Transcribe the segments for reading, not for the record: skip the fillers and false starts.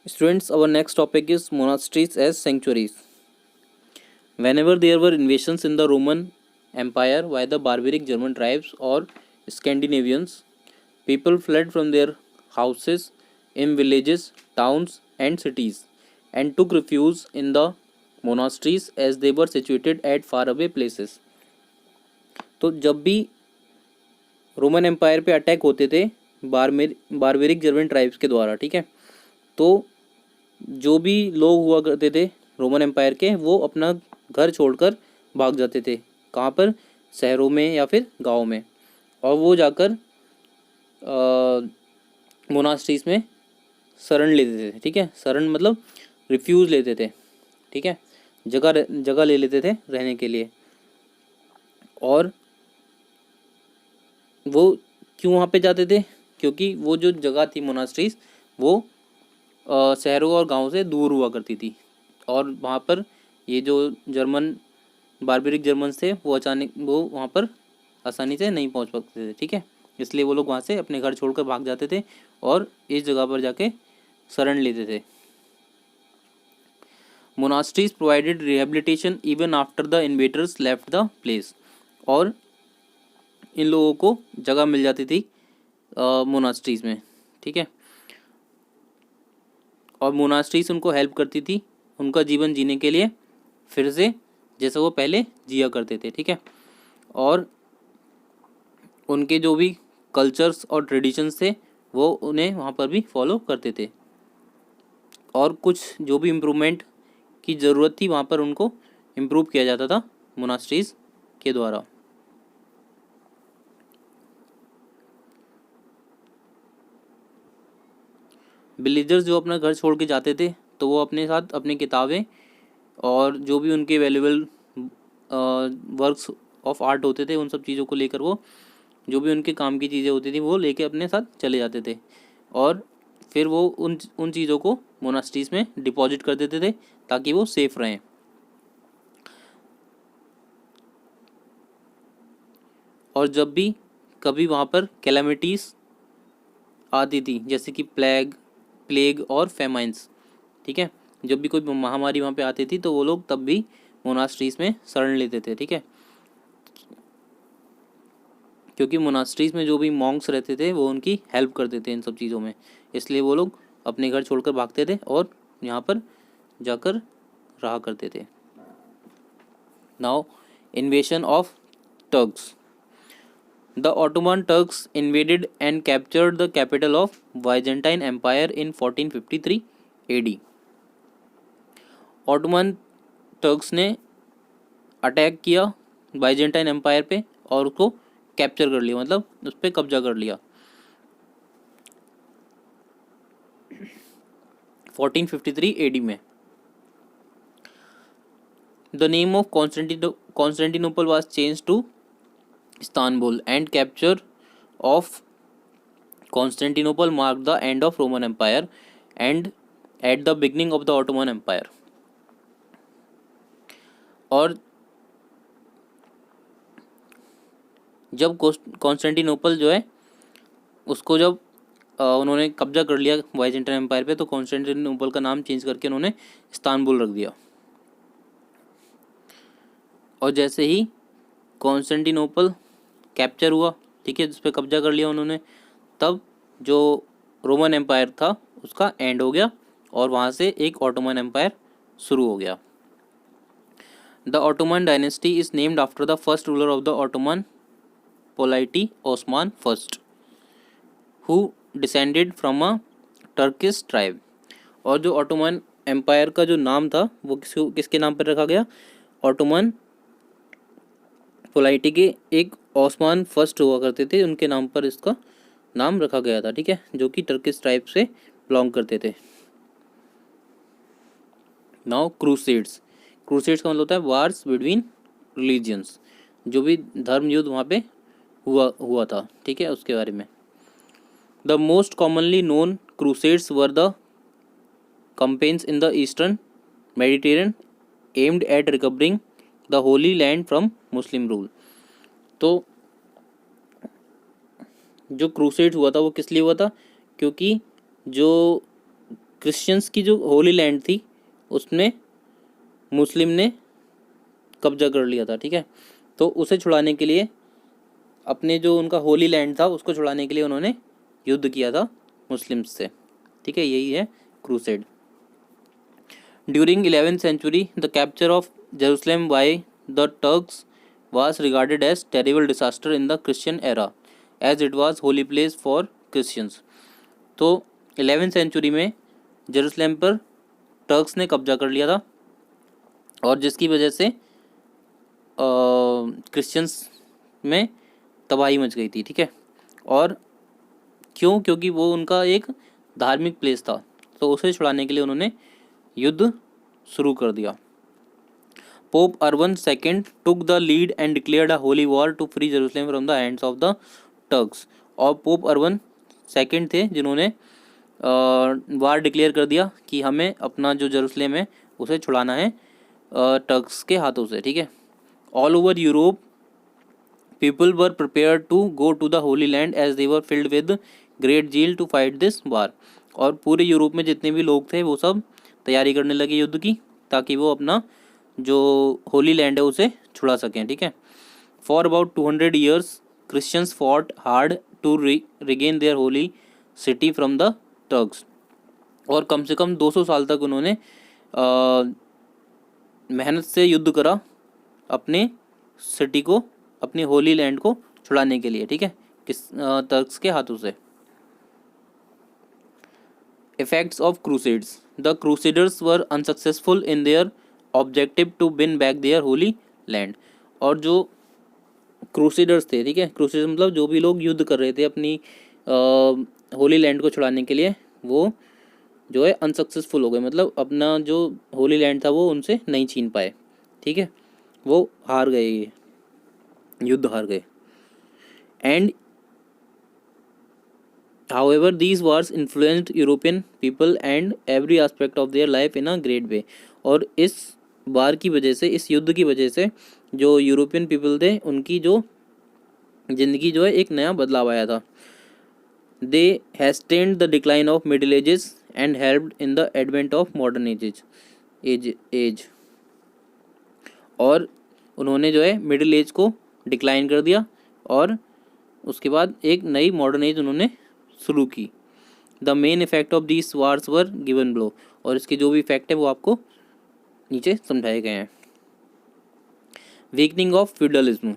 Students, our next topic is monasteries as sanctuaries. Whenever there were invasions in the Roman Empire by the barbaric German tribes or Scandinavians, people fled from their houses in villages, towns, and cities and took refuge in the monasteries as they were situated at faraway places. तो जब भी Roman empire पे attack होते थे barbaric German tribes के द्वारा, ठीक है, तो जो भी लोग हुआ करते थे रोमन एम्पायर के, वो अपना घर छोड़कर भाग जाते थे। कहाँ पर? शहरों में या फिर गाँव में। और वो जाकर मोनास्ट्रीज में शरण लेते थे। ठीक है, शरण मतलब रिफ्यूज़ लेते थे। ठीक है, जगह जगह ले लेते थे रहने के लिए। और वो क्यों वहाँ पे जाते थे? क्योंकि वो जो जगह थी मोनास्ट्रीज, वो शहरों और गाँव से दूर हुआ करती थी। और वहाँ पर ये जो जर्मन बारबेरिक जर्मन्स थे, वो वहाँ पर आसानी से नहीं पहुँच पाते थे। ठीक है, इसलिए वो लोग वहाँ से अपने घर छोड़कर भाग जाते थे और इस जगह पर जाके शरण लेते थे। Monasteries provided rehabilitation even after the invaders left the place. और इन लोगों को जगह मिल जाती थी मोनास्ट्रीज में। ठीक है, और मोनास्ट्रीज उनको हेल्प करती थी उनका जीवन जीने के लिए फिर से जैसा वो पहले जिया करते थे। ठीक है, और उनके जो भी कल्चर्स और ट्रेडिशंस थे वो उन्हें वहाँ पर भी फॉलो करते थे। और कुछ जो भी इम्प्रूवमेंट की ज़रूरत थी वहाँ पर उनको इम्प्रूव किया जाता था मोनास्ट्रीज के द्वारा। विलेजर्स जो अपना घर छोड़ के जाते थे तो वो अपने साथ अपनी किताबें और जो भी उनके वैल्यूबल वर्क्स ऑफ आर्ट होते थे, उन सब चीज़ों को लेकर वो जो भी उनके काम की चीज़ें होती थी वो लेके अपने साथ चले जाते थे। और फिर वो उन चीज़ों को मोनास्ट्रीज में डिपॉजिट कर देते थे ताकि वो सेफ रहें। और जब भी कभी वहाँ पर कैलामिटीज़ आती थी जैसे कि प्लेग और फेमाइंस, ठीक है, जब भी कोई महामारी वहाँ पे आती थी तो वो लोग तब भी मोनास्ट्रीज में शरण लेते थे। ठीक है, क्योंकि मोनास्ट्रीज में जो भी मॉन्क्स रहते थे वो उनकी हेल्प करते थे इन सब चीज़ों में, इसलिए वो लोग अपने घर छोड़कर भागते थे और यहाँ पर जाकर रहा करते थे। Now invasion of Turks. The Ottoman Turks invaded and captured the capital of Byzantine Empire in 1453 AD। Ottoman Turks ने अटैक किया बाइजेंटाइन एम्पायर पे और उसको कैप्चर कर लिया, मतलब उस पर कब्जा कर लिया 1453 AD में। The name of Constantinople was change to Istanbul and capture of Constantinople mark the end of Roman Empire and at the beginning of the Ottoman Empire. और जब कॉन्स्टेंटिनोपल जो है उसको जब उन्होंने कब्जा कर लिया बाइजेंटाइन एम्पायर पे, तो कॉन्स्टेंटिनोपल का नाम चेंज करके उन्होंने इस्तांबुल रख दिया। और जैसे ही कॉन्स्टेंटिनोपल कैप्चर हुआ, ठीक है, जिस पे कब्जा कर लिया उन्होंने, तब जो रोमन एम्पायर था उसका एंड हो गया और वहाँ से एक ऑटोमन एम्पायर शुरू हो गया। The Ottoman dynasty is named after the first ruler of the Ottoman polity Osman first, who descended from a Turkish tribe. और जो ऑटोमन एम्पायर का जो नाम था वो किसके नाम पर रखा गया? ऑटोमन पोलाइटी के एक ओस्मान फर्स्ट हुआ करते थे, उनके नाम पर इसका नाम रखा गया था। ठीक है, जो कि टर्किश ट्राइब से बिलोंग करते थे। Now crusades. क्रूसेड्स का मतलब होता है वार्स बिटवीन रिलीजियंस, जो भी धर्म युद्ध वहाँ पे हुआ था। ठीक है, उसके बारे में। The most commonly known crusades were the campaigns in the eastern Mediterranean aimed at recovering the Holy Land from Muslim rule। तो जो क्रूसेड हुआ था वो किस लिए हुआ था? क्योंकि जो क्रिश्चियंस की जो होली लैंड थी उसने मुस्लिम ने कब्जा कर लिया था, ठीक है। तो उसे छुड़ाने के लिए, अपने जो उनका होली लैंड था उसको छुड़ाने के लिए उन्होंने युद्ध किया था मुस्लिम्स से, ठीक है। यही है crusade. During 11th century the capture of Jerusalem by the Turks was regarded as terrible disaster in the Christian era as it was holy place for Christians। तो 11th सेंचुरी में जेरूसलम पर Turks ने कब्जा कर लिया था और जिसकी वजह से क्रिश्चियंस में तबाही मच गई थी, ठीक है। और क्यों? क्योंकि वो उनका एक धार्मिक प्लेस था, तो उसे छुड़ाने के लिए उन्होंने युद्ध शुरू कर दिया। Pope Urban II took the lead and declared a holy war to free Jerusalem from the hands of the Turks। और पोप अर्बन सेकंड थे जिन्होंने वार डिक्लेयर कर दिया कि हमें अपना जो जेरूसलम है उसे छुड़ाना है टर्क्स के हाथों से, ठीक है। All over Europe people were prepare to go to the holy land as they were filled with great zeal to fight this war. और पूरे यूरोप में जितने भी लोग थे वो सब तैयारी करने लगे युद्ध की, ताकि वो अपना जो होली लैंड है उसे छुड़ा सकें, ठीक है। For about 200 years Christians fought hard to regain their holy city from the Turks. और कम से कम 200 साल तक उन्होंने मेहनत से युद्ध करा अपने सिटी को, अपनी होली लैंड को छुड़ाने के लिए, ठीक है, टर्क्स के हाथों से। Effects of crusades. The crusaders were unsuccessful in their objective to win back their holy land. और जो क्रूसेडर्स थे, ठीक है, क्रूसेडर्स मतलब जो भी लोग युद्ध कर रहे थे अपनी होली लैंड को छुड़ाने के लिए, वो जो है अनसक्सेसफुल हो गए, मतलब अपना जो होली लैंड था वो उनसे नहीं छीन पाए, ठीक है, वो हार गए, ये युद्ध हार गए। And however these wars influenced European people and every aspect of their life in a great way। और इस वार की वजह से, इस युद्ध की वजह से जो यूरोपियन पीपल थे उनकी जो ज़िंदगी जो है एक नया बदलाव आया था। They hastened the decline of Middle Ages and helped in the advent of modern age. और उन्होंने जो है मिडिल एज को डिक्लाइन कर दिया और उसके बाद एक नई मॉडर्न एज उन्होंने शुरू की। The main effect of these wars were given below. और इसके जो भी इफेक्ट है वो आपको नीचे समझाए गए हैं। Weakening of feudalism.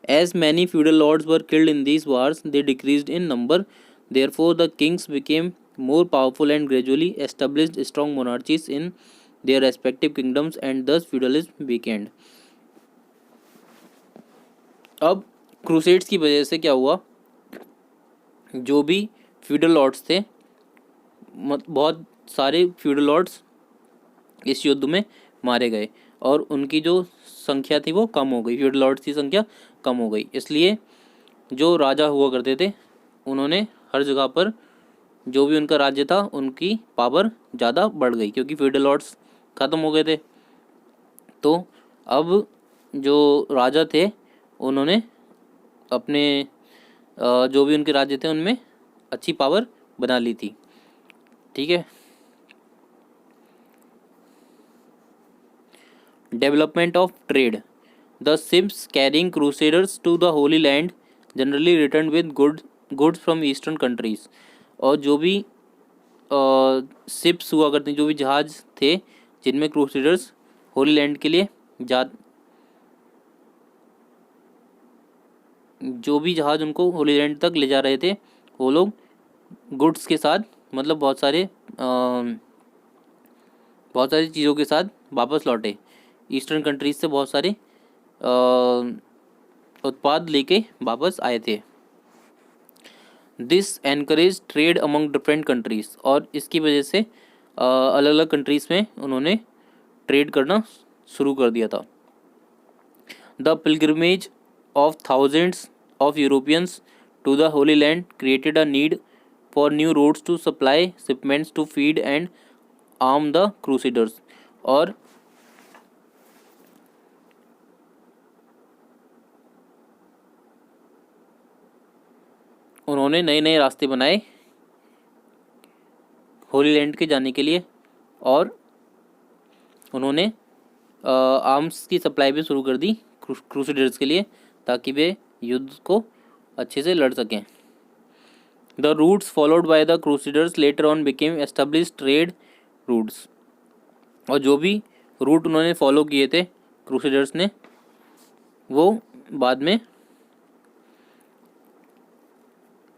As many feudal lords were killed in these wars they decreased in number, therefore the kings became more powerful and gradually established strong monarchies in their respective kingdoms and thus feudalism weakened। अब crusades की वजह से क्या हुआ, जो भी feudal lords थे, बहुत सारे फ्यूडल लॉर्ड्स इस युद्ध में मारे गए और उनकी जो संख्या थी वो कम हो गई, फ्यूडल लॉर्ड्स की संख्या कम हो गई। इसलिए जो राजा हुआ करते थे उन्होंने हर जगह पर जो भी उनका राज्य था उनकी पावर ज़्यादा बढ़ गई, क्योंकि फ्यूडल लॉर्ड्स ख़त्म हो गए थे। तो अब जो राजा थे उन्होंने अपने जो भी उनके राज्य थे उनमें अच्छी पावर बना ली थी, ठीक है। Development of trade. The ships carrying crusaders to the holy land generally return with goods from eastern countries. और जो भी शिप्स हुआ करते, जो भी जहाज़ थे जिनमें क्रूसेडर्स होली लैंड के लिए जो भी जहाज़ उनको होली लैंड तक ले जा रहे थे वो लोग गुड्स के साथ, मतलब बहुत सारी चीज़ों के साथ वापस लौटे। ईस्टर्न कंट्रीज से बहुत सारे उत्पाद लेके वापस आए थे। This encourage trade among different countries. और इसकी वजह से अलग अलग कंट्रीज़ में उन्होंने ट्रेड करना शुरू कर दिया था। The pilgrimage of thousands of Europeans to the Holy Land created a need for new routes to supply shipments to feed and arm the crusaders। और उन्होंने नए नए रास्ते बनाए होली लैंड के जाने के लिए, और उन्होंने आर्म्स की सप्लाई भी शुरू कर दी क्रूसेडर्स के लिए, ताकि वे युद्ध को अच्छे से लड़ सकें। The routes followed by the crusaders later on became established trade routes, और जो भी रूट उन्होंने फॉलो किए थे क्रूसेडर्स ने, वो बाद में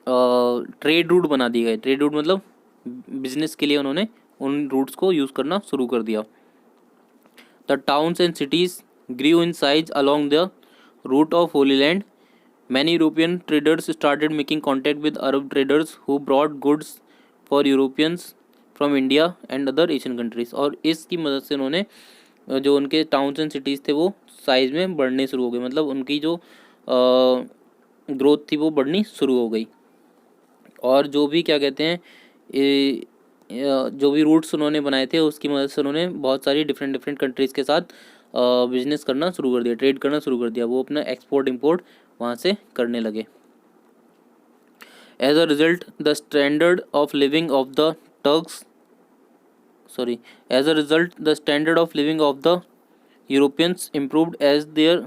ट्रेड रूट बना दिए गए। ट्रेड रूट मतलब बिजनेस के लिए उन्होंने उन रूट्स को यूज़ करना शुरू कर दिया। The towns and cities grew in size along the route of holy land. Many European traders started making contact with Arab traders who brought goods for Europeans from India and other Asian countries. और इसकी मदद से उन्होंने जो उनके towns and cities थे वो size में बढ़ने शुरू हो गए, मतलब उनकी जो ग्रोथ थी वो बढ़नी शुरू हो गई। और जो भी क्या कहते हैं, जो भी रूट्स उन्होंने बनाए थे उसकी मदद से उन्होंने बहुत सारी डिफरेंट कंट्रीज़ के साथ बिजनेस करना शुरू कर दिया, ट्रेड करना शुरू कर दिया। वो अपना एक्सपोर्ट इंपोर्ट वहाँ से करने लगे। As a result the standard of living of the Turks as a result the standard of living of the Europeans improved as their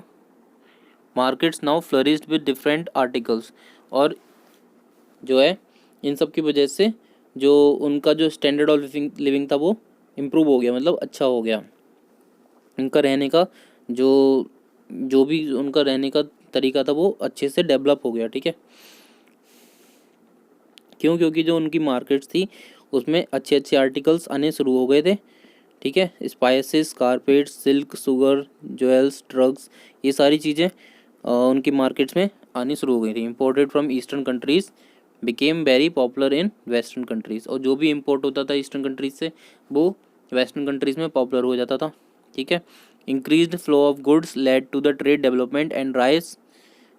markets now flourished with different articles. और जो है इन सब की वजह से जो उनका जो स्टैंडर्ड ऑफ लिविंग था वो इम्प्रूव हो गया, मतलब अच्छा हो गया। उनका रहने का जो भी उनका रहने का तरीका था वो अच्छे से डेवलप हो गया। ठीक है, क्यों? क्योंकि जो उनकी मार्केट्स थी उसमें अच्छे अच्छे आर्टिकल्स आने शुरू हो गए थे। ठीक है, spices, carpets, silk, sugar, jewels, drugs, ये सारी चीज़ें उनकी मार्केट्स में आनी शुरू हो गई थी। Imported from eastern countries became very popular in western countries. और जो भी इम्पोर्ट होता था ईस्टर्न कंट्रीज़ से वो वेस्टर्न कंट्रीज़ में पॉपुलर हो जाता था। ठीक है, increased flow of goods led to the trade development and rise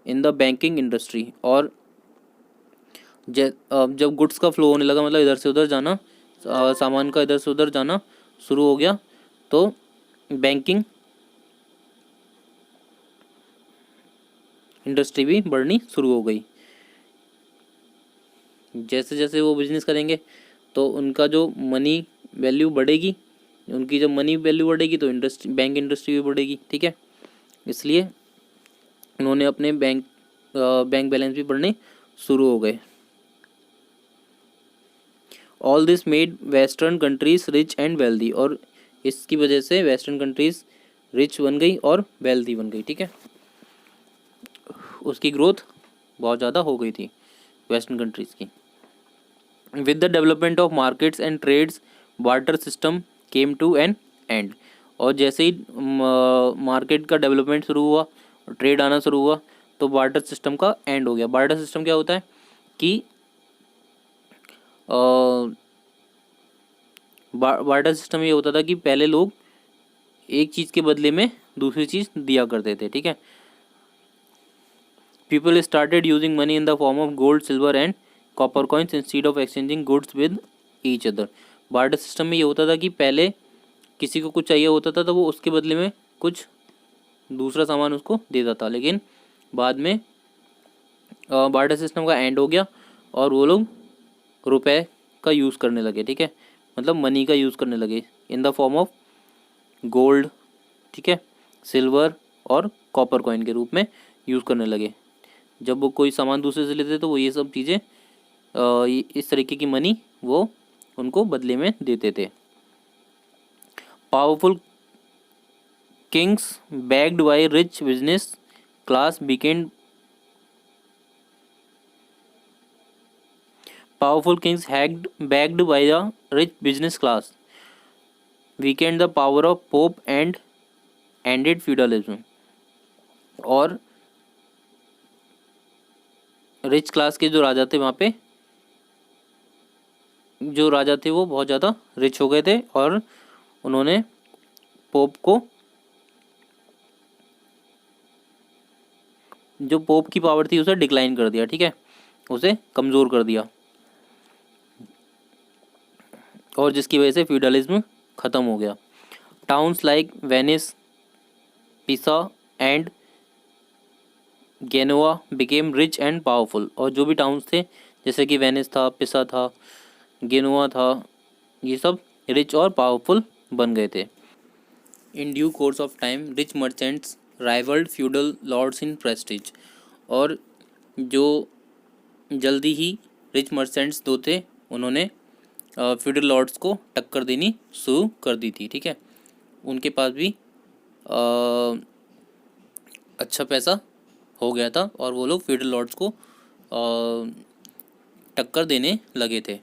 in the banking industry. और जब गुड्स का फ्लो होने लगा, मतलब इधर से उधर जाना, सामान का इधर से उधर जाना शुरू हो गया, तो बैंकिंग इंडस्ट्री भी बढ़नी शुरू हो गई। जैसे जैसे वो बिजनेस करेंगे तो उनका जो मनी वैल्यू बढ़ेगी, उनकी जब मनी वैल्यू बढ़ेगी तो बैंक इंडस्ट्री भी बढ़ेगी। ठीक है, इसलिए उन्होंने अपने बैंक बैलेंस भी बढ़ने शुरू हो गए। All this made western countries rich and wealthy. और इसकी वजह से वेस्टर्न कंट्रीज रिच बन गई और वेल्दी बन गई। ठीक है, उसकी ग्रोथ बहुत ज़्यादा हो गई थी वेस्टर्न कंट्रीज़ की। With the development of markets and trades barter system came to an end. और जैसे ही मार्केट का डेवलपमेंट शुरू हुआ, ट्रेड आना शुरू हुआ, तो बार्टर सिस्टम का एंड हो गया। बार्टर सिस्टम क्या होता है कि बार्टर सिस्टम ये होता था कि पहले लोग एक चीज़ के बदले में दूसरी चीज़ दिया करते थे। ठीक है, people started using money in the form of gold, silver and copper coins instead of exchanging goods with each other. Barter system में ये होता था कि पहले किसी को कुछ चाहिए होता था तो वो उसके बदले में कुछ दूसरा सामान उसको देता था, लेकिन बाद में बार्टर सिस्टम का एंड हो गया और वो लोग रुपए का यूज़ करने लगे। ठीक है, मतलब मनी का यूज़ करने लगे in the form of gold, ठीक है, सिल्वर और कॉपर कॉइन के रूप में यूज़ करने लगे। जब वो कोई सामान दूसरे से लेते तो वो ये सब चीज़ें इस तरीके की मनी वो उनको बदले में देते थे। Powerful Kings backed by rich business class became Powerful kings backed by the rich business class weakened the power of Pope and ended feudalism। और रिच क्लास के जो राजा थे, वहाँ पे जो राजा थे वो बहुत ज़्यादा रिच हो गए थे और उन्होंने पोप को, जो पोप की पावर थी उसे डिक्लाइन कर दिया। ठीक है, उसे कमज़ोर कर दिया, और जिसकी वजह से फ्यूडलिज्म ख़त्म हो गया। Towns like Venice, Pisa and Genoa became rich and powerful. और जो भी टाउन्स थे जैसे कि वेनिस था, पिसा था, गेनोवा था, ये सब रिच और पावरफुल बन गए थे। In due course of time rich merchants rivalled feudal lords in prestige, और जो जल्दी ही रिच मर्चेंट्स दो थे उन्होंने फ्यूडल लॉर्ड्स को टक्कर देनी शुरू कर दी थी। ठीक है, उनके पास भी अच्छा पैसा हो गया था और वो लोग फ्यूडल लॉर्ड्स को टक्कर देने लगे थे।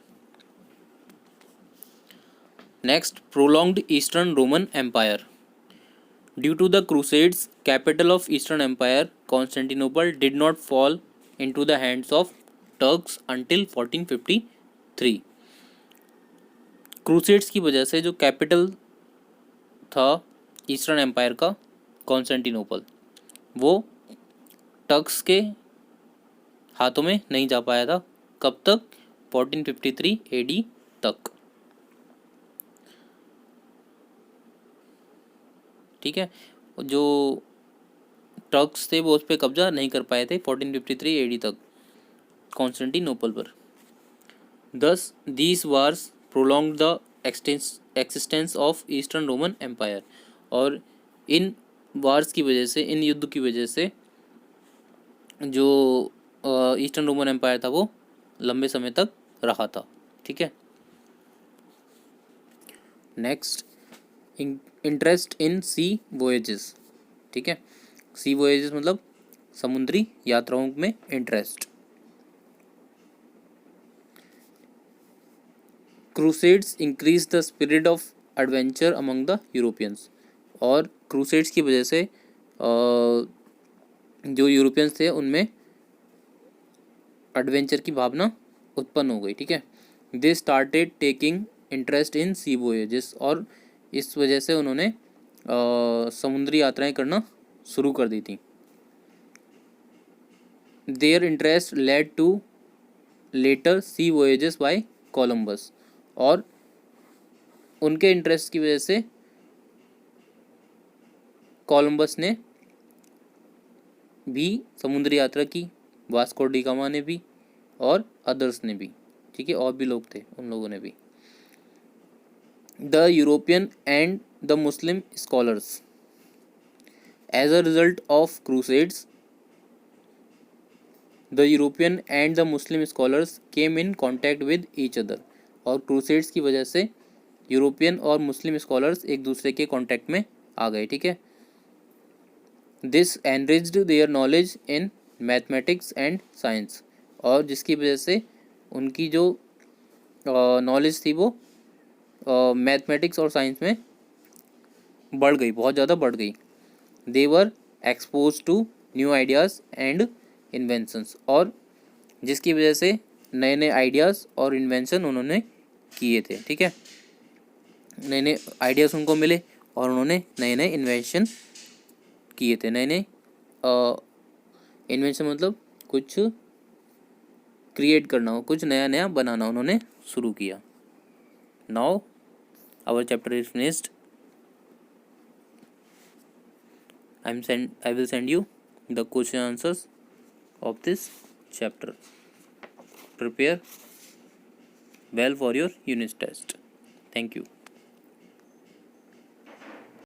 Next, prolonged eastern Roman Empire. Due to the crusades capital of eastern empire Constantinople did not fall into the hands of Turks until 1453। Crusades की वजह से जो कैपिटल था ईस्टर्न एम्पायर का कॉन्स्टेंटिनोपल, वो टर्क्स के हाथों में नहीं जा पाया था। कब तक? 1453 एडी तक। ठीक है, जो टर्क्स थे वो उस पर कब्जा नहीं कर पाए थे 1453 एडी तक कॉन्स्टेंटिनोपल पर। Thus these wars prolong the existence of eastern Roman Empire, और इन वार्स की वजह से, इन युद्ध की वजह से जो ईस्टर्न रोमन एम्पायर था वो लंबे समय तक रहा था। ठीक है, नेक्स्ट, इंटरेस्ट इन सी वोएजेस। ठीक है, सी वोएजेस मतलब समुद्री यात्राओं में interest. Crusades increase the spirit of adventure among the Europeans, और क्रूसेड्स की वजह से जो यूरोपियंस थे उनमें एडवेंचर की भावना उत्पन्न हो गई। ठीक है, they started taking interest in sea voyages, और इस वजह से उन्होंने समुद्री यात्राएं करना शुरू कर दी थी। Their interest led to later sea voyages by Columbus, और उनके इंटरेस्ट की वजह से कोलंबस ने भी समुद्री यात्रा की, वास्को डी गामा ने भी, और अदर्स ने भी। ठीक है, और भी लोग थे, उन लोगों ने भी। The European and the Muslim scholars, as a result of crusades the European and the Muslim scholars came in contact with each other, और क्रूसेड्स की वजह से यूरोपियन और मुस्लिम स्कॉलर्स एक दूसरे के कॉन्टैक्ट में आ गए। ठीक है, this enriched their knowledge in mathematics and science, और जिसकी वजह से उनकी जो नॉलेज थी वो मैथमेटिक्स और साइंस में बढ़ गई, बहुत ज़्यादा बढ़ गई। They were exposed to new ideas and inventions, और जिसकी वजह से नए नए आइडियाज़ और इन्वेंशन उन्होंने किए थे। ठीक है, नए नए आइडियाज़ उनको मिले और उन्होंने नए नए इन्वेंशन किए थे। नए नए इन्वेंशन मतलब कुछ क्रिएट करना हो, कुछ नया नया बनाना उन्होंने शुरू किया। Now our chapter is finished. I will send you the question answers of this chapter. Prepare well for your unit test. Thank you.